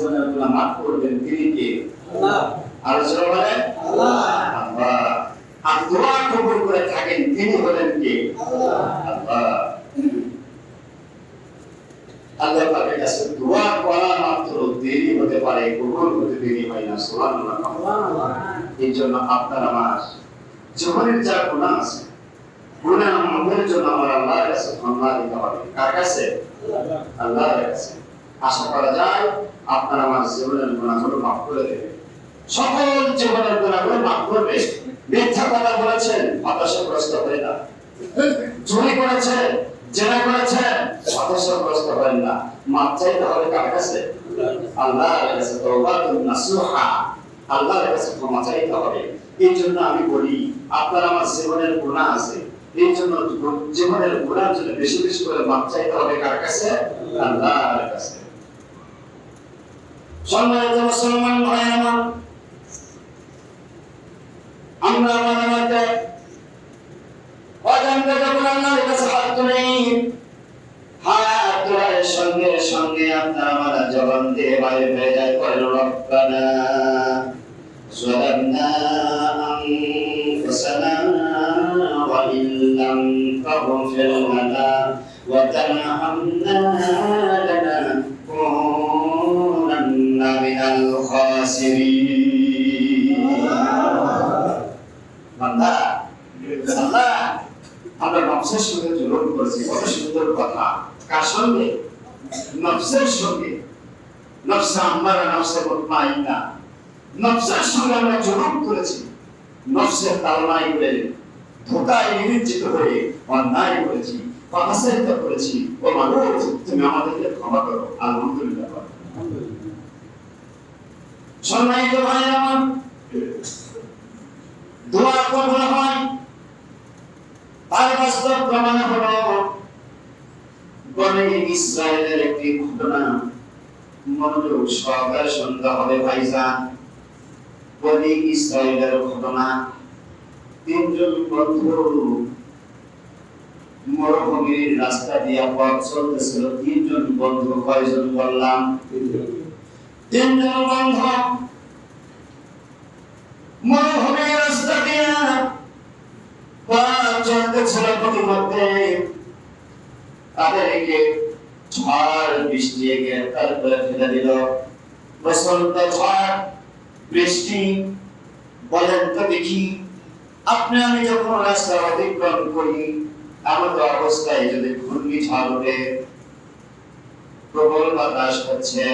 জীবনের গুনাহ মাফ করবেন তিনি কে? আল্লাহ। আর জোরে বলেন আল্লাহ। আল্লাহ। আর দোয়া কবুল করে থাকেন তিনি হলেন কে? আল্লাহ। আল্লাহ। আল্লাহ পাকের কাছে দোয়া করা মাত্র দেরি হতে পারে, কবুল হতে দেরি হয় না। সুবহানাল্লাহ। সুবহানাল্লাহ। এই জন্য আপনার আমার জীবনের যা গুনাহ আছে, গুনাহ মাফের জন্য আমার আল্লাহর কাছে ক্ষমা দিতে হবে। কার কাছে? আল্লাহর কাছে। আশা করা যায় আপনার আমার জীবনের গুনাহগুলো মাফ করে দেবে, সকল জীবনের গুনাহগুলো মাফ করবে। মিথ্যা কথা বলেছেন, হতাশাগ্রস্ত হয়ে না। চুরি করেছেন, জেনা করেছেন, হতাশাগ্রস্ত হবেন না। মাপ চাইতে হবে কার কাছে? আল্লাহর কাছে। তওবাতুন নাসুহা, আল্লাহর কাছে ক্ষমা চাইতে হবে। এই জন্য আমি বলি আপনার আমার জীবনের গুনাহ আছে, এই জন্য জীবনের গুনার জন্য বেশি বেশি করে মাপ চাইতে হবে কার কাছে? আল্লাহর কাছে। সম্মানিত মুসলমান ভাই আমার, আমরা আমাদের অজান্তে যখন আল্লাহর কাছে হাত তুলি, হাত তোলার সঙ্গে সঙ্গে আপনার আমার জবান দিয়ে বাইরে হয়ে যায় পরে রব্বানা যালামনা আনফুসানা ওয়া ইল্লাম তাগফির লানা ওয়া তারহামনা লানাকুনান্না মিনাল খাসিরিন। বান্দা আল্লাহ আমরা নফসের সঙ্গে জুলুম করেছি, কত সুন্দর কথা। কার সঙ্গে? নফসের সঙ্গে। নফসে আম্মারা, নফসে মুতমাইন্না, নফসের সঙ্গে আমরা জুলুম করেছি। নফসের তাড়নায় করে, ধোঁকায় নিমজ্জিত হয়ে অন্যায় করেছি, পাপাচারিত করেছি। ও মানুষ, তুমি আমাদেরকে ক্ষমা করো। আলহামদুলিল্লাহ। সম্মানিত ভাই আমার, দোয়া কবুল হয় তার বাস্তব প্রমাণ হলো বনী ইসরায়েলের একটি ঘটনা। মনোযোগ সহকারে শুনতে হবে ভাইজান। বনী ইসরায়েলের ঘটনা। তিনজন বন্ধু মরুভূমির রাস্তা দিয়ে পথ চলতেছিল। তিনজন বন্ধু, কয়জন বললাম? তিনজন বন্ধু মরুভূমির রাস্তা দিয়ে পথ চলতেছিল। প্রতিমধ্যে তাদেরকে ঝড় বৃষ্টি গ্রেফতার করে ফেলে দিল। প্রচন্ড ঝড় বৃষ্টি। বলেন তো দেখি, আপনি আমি যখন রাস্তা অতিক্রম করি, এমন অবস্থায় যদি ঘূর্ণিঝড় ওঠে, প্রবল বাতাস হচ্ছে,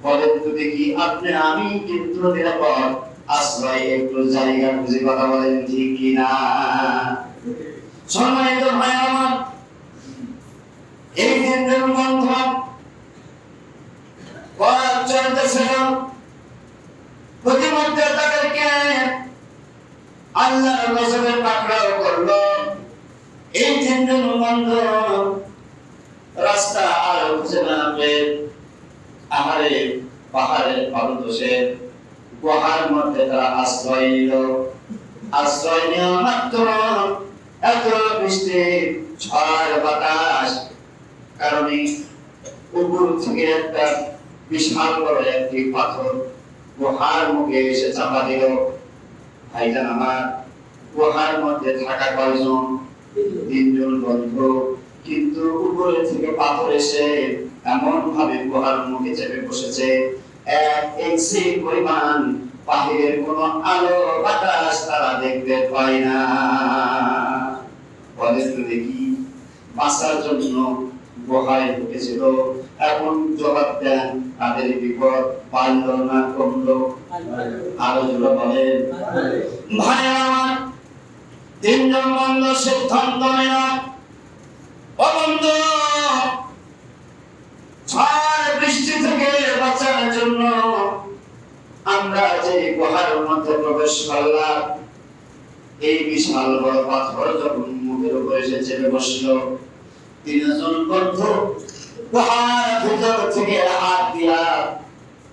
বলেন তো দেখি আপনি আমি কিন্তু নিরাপদ আশ্রয় একটু জায়গা খুঁজে কথা বলেন ঠিক কিনা? সম্মানিত ভাই আমার, এই তিনজন বন্ধু পথ চলতেছিল। প্রতিমধ্যে তাদেরকে আল্লাহর গজবে পাকড়াও করলো। এই তিনজন বন্ধু রাস্তা আর খুঁজে না পেয়ে আহারে পাহাড়ের পাদদেশে গুহার মধ্যে তারা আশ্রয় নিল। আশ্রয় নেওয়া মাত্র এত বৃষ্টি, ঝড় বাতাস কারণে উপর থেকে একটা বিশাল বড় একটি পাথর গুহার মুখে এসে চাপা দিল। ভাইজান আমার, গুহার মধ্যে থাকা কয়জন? তিনজন বন্ধু। কিন্তু উপরে থেকে পাথর এসে এমন ভাবে গুহার মুখে চেপে বসেছে, 1 ইঞ্চি পরিমাণ বাহিরের কোনো আলো বাতাস তারা দেখতে পায় না। বলেন তো দেখি, বাঁচার জন্য গুহায় ঢুকেছিল, এখন জবাব দেন তাদের বিপদ বাড়ল না কমলো? আরো জোরে বলেন। ভাই আমার, তিনজন বন্ধু সিদ্ধান্ত নিল, ও বন্ধু, ঝড় বৃষ্টি থেকে বাঁচার জন্য আমরা যে গুহার মধ্যে প্রবেশ করলাম, এই বিশাল বড় পাথর যখন মুখের উপরে এসে চেপে বসলো, তিনজন বন্ধু গুহার ভিতর থেকে হাত দিয়া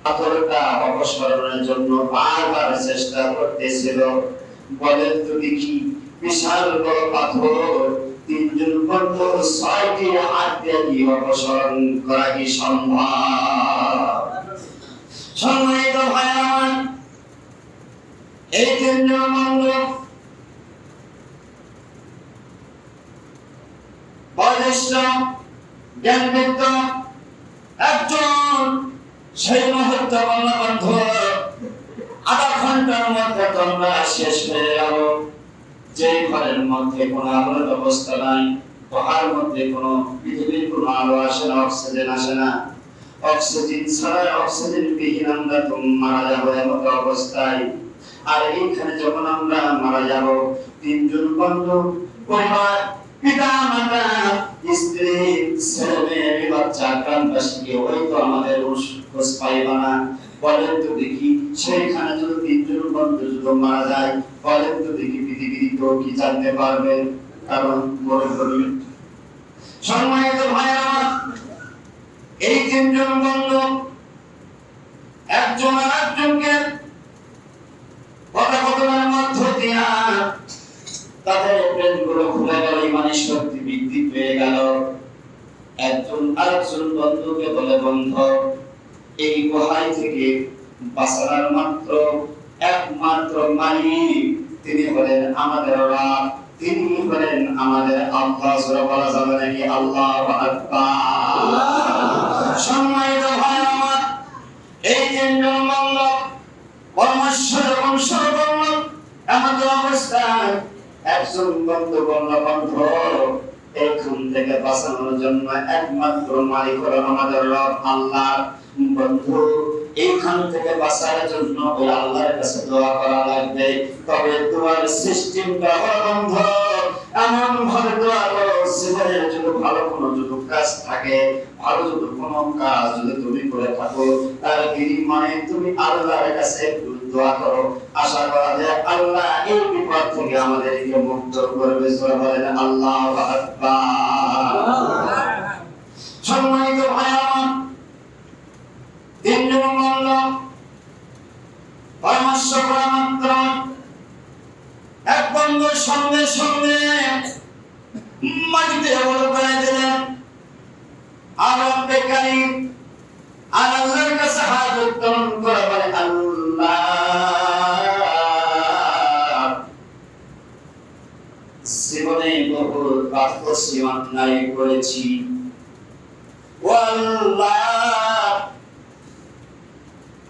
পাথরটা অপসারণের জন্য বারবার চেষ্টা করতেছিল। বলেন তো দেখি, বিশাল বড় পাথর তিনজন বন্ধু 6টি হাত দিয়ে কি অপসারণ করা কি সম্ভব? সম্মানিত ভাই আমার, এই তিনজন বন্ধু বয়োজ্যেষ্ঠ জ্ঞানবৃদ্ধ একজন সেই মুহূর্তে বন্ধু আধা ঘন্টার মধ্যে তোমরা শেষ হয়ে গেল। যে ঘরের মধ্যে কোনো আলোর ব্যবস্থা নাই, পাহাড় মধ্যে কোনো পৃথিবীর কোনো আলো আসে না, অক্সিজেন আসে না, অক্সিজেন ছাড়া অক্সিজেন বিহীন আমরা তো মারা যাবো এমন অবস্থায়। আর এইখানে যখন আমরা মারা যাব, তিনজন বন্ধু পরিবার, পিতা মাতা স্ত্রী ছেলে মেয়ে বাচ্চা গ্রামবাসীকে ওই তো আমাদের খোঁজ পাইবা না। বলেন তো দেখি, সেইখানে যদি তিনজন বন্ধু যদি মারা যায়, বলেন তো দেখি পৃথিবীর কেউ কি জানতে পারবেন? কারণ মরে গেল। সম্মানিত ভাই আমার, এই তিনজন বন্ধু একজন আরেকজনকে কথোপকথনের মধ্য দিয়া তাদের প্রেমগুলো খুলে গেল, ইমানি শক্তি বৃদ্ধি পেয়ে গেল। একজন আরেকজন বন্ধুকে বলে, বন্ধু এই গুহায় থেকে বাঁচার মাত্র একমাত্র মালিক তিনি হলেন আমাদের রব, তিনি হলেন আমাদের আল্লাহ। সূরা বলা যাবে নাকি আল্লাহু আকবার? সম্মানিত ভাই আমার, এই তিনজন বন্ধু পরামর্শ যখন শুরু করল, আমাদের অবস্থায় একজন বন্ধু বলল, বন্ধু এখান থেকে বাঁচানোর জন্য একমাত্র মালিক হলেন আমাদের রব আল্লাহ। বন্ধু এইখান থেকে বাঁচার জন্য ওই আল্লাহর কাছে দোয়া করা লাগবে। তবে দোয়ার সিস্টেমটা হলো বন্ধু এমন ভাবে দোয়া করো, জীবনের যদি ভালো কোনো যদি কাজ থাকে, ভালো যদি কোনো কাজ যদি তুমি করে থাকো, তার বিনিময়ে তুমি আল্লাহর কাছে দোয়া করো, আশা করা যায় আল্লাহ এই বিপদ থেকে আমাদেরকে মুক্ত করবে। সূরা বলেন আল্লাহু আকবার। সম্মানিত ভাই আমার, তিনজন বন্ধু পরামর্শ করা মাত্র এক বন্ধুর সঙ্গে সঙ্গে মাটিতে বল করে দিলেন, আর বেকারি আর আল্লাহর কাছে হাত উত্তোলন করে বলে, আল্লাহ জীবনে বহু পাপ অন্যায় করেছি, ও আল্লাহ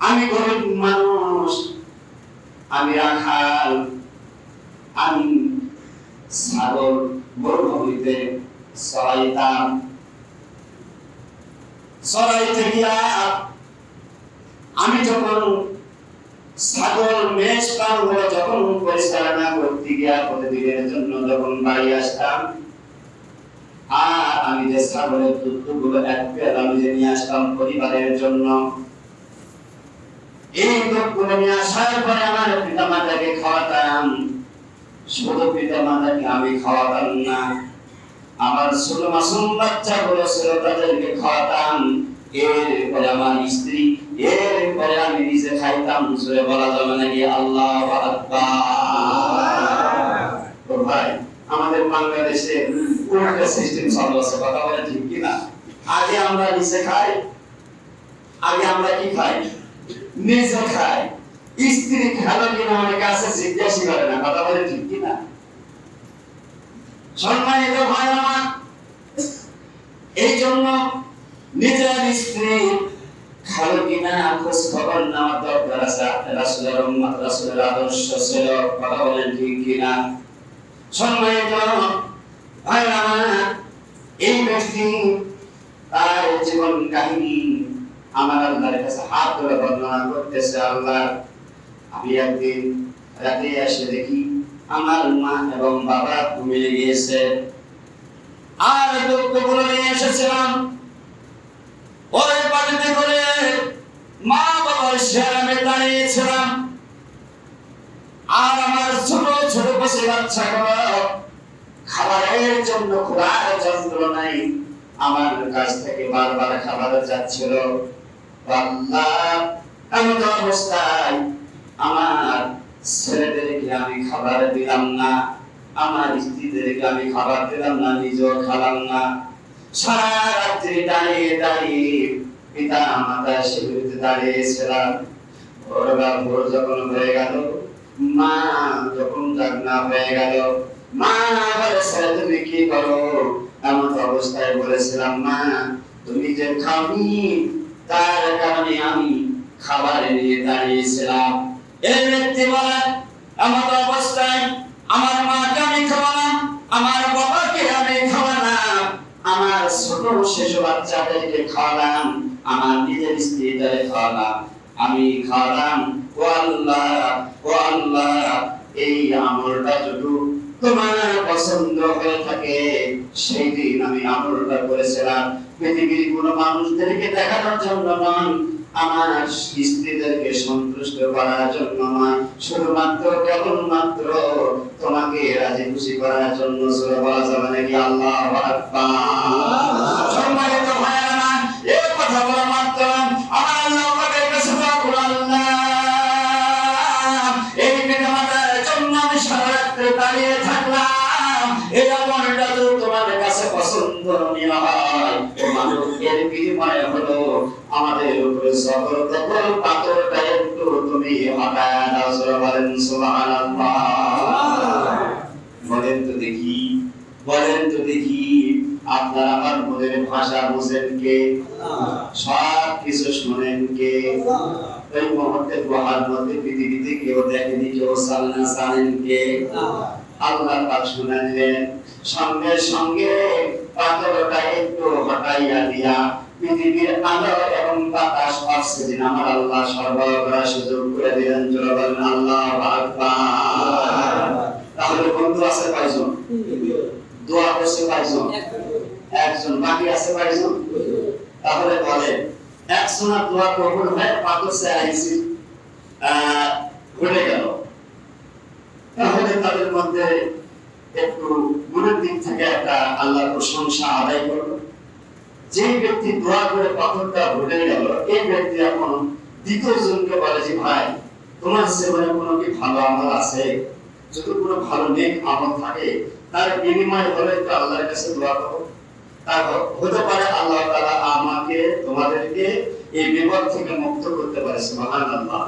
আমি গরিব মানুষ, আমি রাখাল, আমি ছাগল মরুভূমিতে চড়াইতাম, চড়াইতে গিয়া আমি যখন ছাগল মেষ পালগুলো যখন পরিচালনা করতে গিয়া প্রতিদিনের জন্য যখন বাড়ি আসতাম, আর আমি যে ছাগলের দুধগুলো এক পেয়ালা আমি যে নিয়ে আসতাম পরিবারের জন্য, এই দুধগুলো নিয়ে আসার পরে আমার পিতা মাতাকে খাওয়াতাম। শুধু পিতা মাতাকে আমি খাওয়াতাম না, আমার ছোট মাসুম বাচ্চাগুলো ছিল তাদেরকে খাওয়াতাম। এরপরে আমার স্ত্রী, এরপরে আমি নিজে খাইতাম। সূরা বলা যাবে নাকি আল্লাহু আকবার? তো ভাই আমাদের বাংলাদেশে উল্টা সিস্টেম চালু আছে, কথা বলে ঠিক কিনা? আগে আমরা নিজে খাই, আগে আমরা কি খাই? নিজে খাই। স্ত্রী খালো কিনা অনেকে আছে জিজ্ঞাসা করে না, কথা বলে ঠিক কিনা? সম্মানিত ভাই আমার, এই জন্য নিজের স্ত্রী খালো কিনা খোঁজ খবর নেওয়ার দরকার আছে। রাসূলের উম্মত, রাসূলের আদর্শ ছিল, কথা বলেন ঠিক কিনা? সম্মানিত ভাই আমার, এই ব্যক্তি তার জীবন কাহিনী আমার আল্লাহর কাছে হাত ধরে বর্ণনা করতেছে। আল্লাহ আমি একদিন রাতে এসে দেখি আমার মা এবং বাবা ঘুমিয়ে গিয়েছে, আর দুধগুলো নিয়ে এসেছিলাম, ওই বাড়িতে করে মা বাবার সামনে দাঁড়িয়েছিলাম, আর আমার ছোট ছোট বসে বাচ্চাগুলো খাবারের জন্য ক্ষুধার যন্ত্রণায় আমার কাছ থেকে বারবার খাবার যাচ্ছিল। আল্লাহ এমন অবস্থায় আমার ছেলেদেরকে আমি খাবার দিলাম না, আমার স্ত্রীদেরকে আমি খাবার দিলাম না, নিজেও খেলাম না। সারা রাত্রি দাঁড়িয়ে দাঁড়িয়ে পিতা মাতা সেগুলিতে দাঁড়িয়েছিলাম। ভোর যখন হয়ে গেল, মা যখন জাগনা হয়ে গেল, মা বলেছে তুমি কি করো? এমন অবস্থায় বলেছিলাম, মা তুমি যে খাওনি তার কারণে আমি খাবার নিয়ে দাঁড়িয়েছিলাম। এই ব্যক্তি বলেন, এমন অবস্থায় আমার মাকে আমি খাওয়ালাম, আমার বাবাকে আমি খাওয়ালাম, আমার ছোট শিশু বাচ্চাদেরকে খাওয়ালাম, আমার নিজের স্ত্রীদের খাওয়ালাম, আমি খাওয়ালাম। ও আল্লাহ, ও আল্লাহ, এই আমলটা যদি তোমার পছন্দ হয়ে থাকে, সেই দিন আমি আমলটা করেছিলাম পৃথিবীর কোন মানুষদেরকে দেখানোর জন্য নয়, আমার স্ত্রীদেরকে সন্তুষ্ট করার জন্য নয়, শুধুমাত্র কেবলমাত্র তোমাকে রাজি খুশি করার জন্য। সূরা বলা যাবে নাকি? আল্লাহু আকবার। সম্মানিত ভাইয়েরা, এই কথা বলা মাত্র আমার আল্লাহ পাকের কাছে দোয়া আল্লাহ, এই পিতামাতার জন্য আমি সারা রাত্রে দাঁড়িয়ে থাকলাম, এই আমলটা তো তোমার কাছে পছন্দনীয় হয়, মানুষের বিনিময়ে হলো আমাদের উপরে সকল দখল পাথরটা একটু তুমি হটায় দাও। বলেন সুবহানাল্লাহ। বলেন তো দেখি, বলেন তো দেখি, আপনার আমার মনের ভাষা বুঝেন কে? সব কিছু শোনেন কে? এই মুহূর্তে গুহার মধ্যে পৃথিবীতে কেউ দেখেনি, কেউ সালনা জানেন কে? আল্লাহ পাক শুনালেন, সঙ্গে সঙ্গে পাথরটা একটু হটাইয়া দিয়া পৃথিবীর আলো এবং বাতাস অক্সিজেন আমার আল্লাহ সরবরাহ করার সুযোগ করে দিলেন। জোরে বলেন আল্লাহু আকবার। তাহলে বন্ধু আছে কয়জন? দোয়া করছে কয়জন? একজন। বাকি আছে কয়জন? তাহলে বলেন, একজনের দোয়া কবুল হয়, পাথর চাইছি ঘটে গেল, তাহলে তাদের মধ্যে একটু মনের দিক থেকে একটা আল্লাহর প্রশংসা আদায় করলো। যে ব্যক্তি দোয়া করে পাথরটা ঘটে গেল, এই ব্যক্তি এখন দ্বিতীয় জনকে বলে যে ভাই তোমার জীবনে কোনো কি ভালো আমল আছে? যদি কোনো ভালো নেক আমল থাকে তার বিনিময়ে হলে একটু আল্লাহর কাছে দোয়া করো, তার হতে পারে আল্লাহ তাআলা আমাকে তোমাদেরকে এই বিপদ থেকে মুক্ত করতে পারে। সুবহানাল্লাহ।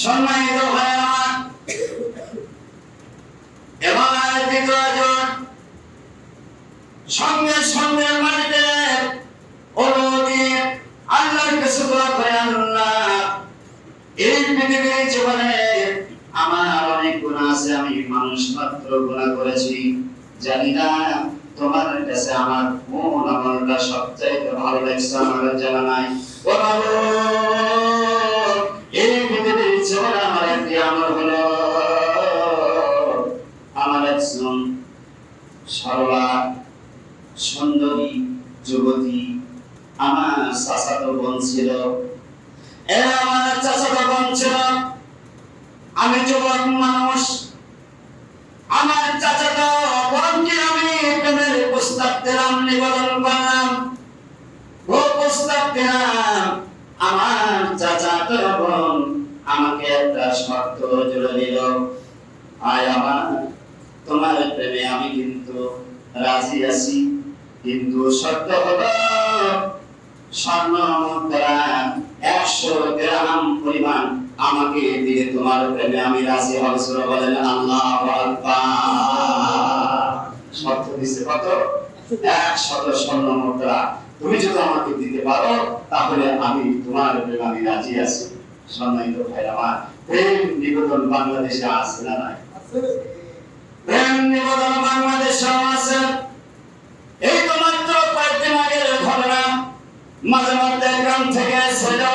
সম্মানিত ভাইরা, এবার দ্বিতীয়জন সঙ্গে সঙ্গে মাটিতে ওলুদি আল্লাহর কাছে দোয়া করে, আল্লাহ এই পৃথিবীর জীবনে আমার অনেক গুনাহ আছে, আমি মানুষ মাত্র গুনাহ করেছি, জানি না তোমার কাছে আমার কোন আমলটা সবচাইতে ভালো লাগছে, আমার জানা নাই। ও মাবুদ, এই পৃথিবীর জীবনে আমার একটি আমল হলো, আমার একজন সরলা সুন্দরী যুবতী আমার চাচাতো বোন ছিল। আমার চাচাতো বোন ছিল, আমি যুবক মানুষ, আমার চাচাতো বোনকে আমি প্রেমের প্রস্তাব দিলাম, নিবেদন করলাম, ও প্রস্তাব দিলাম। আমার চাচাতো বোন আমাকে একটা শর্ত জুড়ে দিল, আয় আমার তোমার প্রেমে আমি কিন্তু রাজি আছি, কিন্তু শর্ত হলো স্বর্ণ মুদ্রা 100 গ্রাম পরিমাণ আমাকে দিয়ে তোমার প্রেমে আমি রাজি হব। সূরা বলেন আল্লাহু আকবার। শর্ত দিছে কত? 100 স্বর্ণ মুদ্রা তুমি যদি আমাকে দিতে পারো তাহলে আমি তোমার প্রেমে আমি রাজি আছি। সম্মানিত ভাইরা আমার, প্রেম নিবেদন বাংলাদেশে আছে না নাই? প্রেম নিবেদন বাংলাদেশে আছে। এই তো মাত্র কয়েকদিন আগের ঘটনা, মাঝে মধ্যে গ্রাম থেকে ছেলে